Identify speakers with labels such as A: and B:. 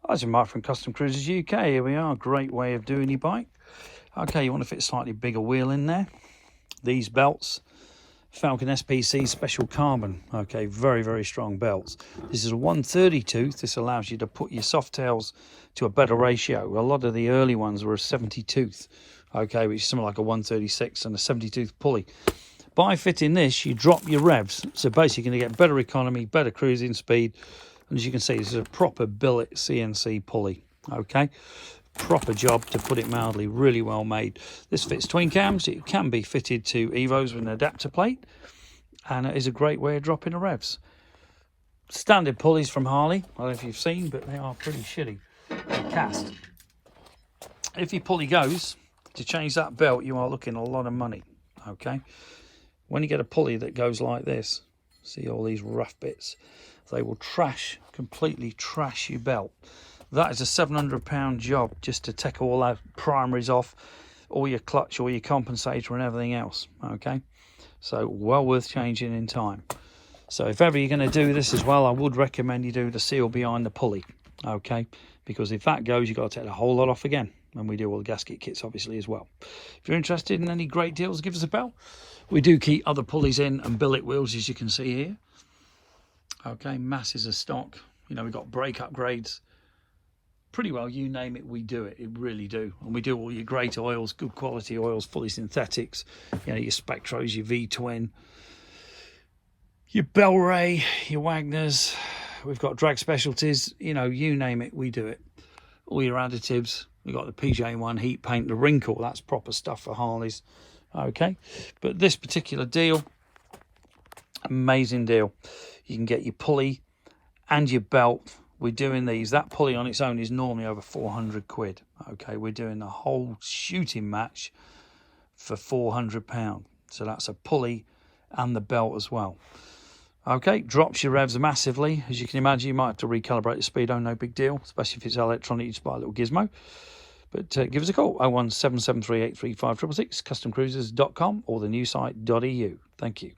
A: Hi, it's Mark from Custom Cruisers UK. Here we are, great way of doing your bike. Okay, you want to fit a slightly bigger wheel in there. These belts, Falcon SPC Special Carbon. Okay, very, very strong belts. This is a 130 tooth. This allows you to put your soft tails to a better ratio. A lot of the early ones were a 70 tooth, okay, which is something like a 136 and a 70 tooth pulley. By fitting this, you drop your revs. So basically you're going to get better economy, better cruising speed. And as you can see, this is a proper billet CNC pulley, okay? Proper job, to put it mildly, really well made. This fits twin cams. It can be fitted to Evos with an adapter plate, and it is a great way of dropping the revs. Standard pulleys from Harley, I don't know if you've seen, but they are pretty shitty. They're cast. If your pulley goes, to change that belt, you are looking at a lot of money, okay? When you get a pulley that goes like this, see all these rough bits, they will completely trash your belt. That is a £700 job just to take all our primaries off, all your clutch, all your compensator and everything else, okay? So well worth changing in time. So if ever you're going to do this as well, I would recommend you do the seal behind the pulley, okay? Because if that goes, you've got to take the whole lot off again. And we do all the gasket kits obviously as well. If you're interested in any great deals, give us a bell. We do keep other pulleys in and billet wheels, as you can see here. Okay, masses of stock. You know, we've got brake upgrades. Pretty well, you name it, we do it. It really do. And we do all your great oils, good quality oils, fully synthetics. You know, your Spectros, your V-twin, your Bel-Ray, your Wagners. We've got drag specialties. You know, you name it, we do it. All your additives. We've got the PJ1 heat paint, the wrinkle. That's proper stuff for Harleys. Okay, but this particular deal, amazing deal. You can get your pulley and your belt. We're doing these. That pulley on its own is normally over 400 quid. Okay, we're doing the whole shooting match for £400. So that's a pulley and the belt as well. Okay, drops your revs massively. As you can imagine, you might have to recalibrate the speedo, no big deal, especially if it's electronic, you just buy a little gizmo. But give us a call, 01773835666, customcruisers.com or the new site.eu. Thank you.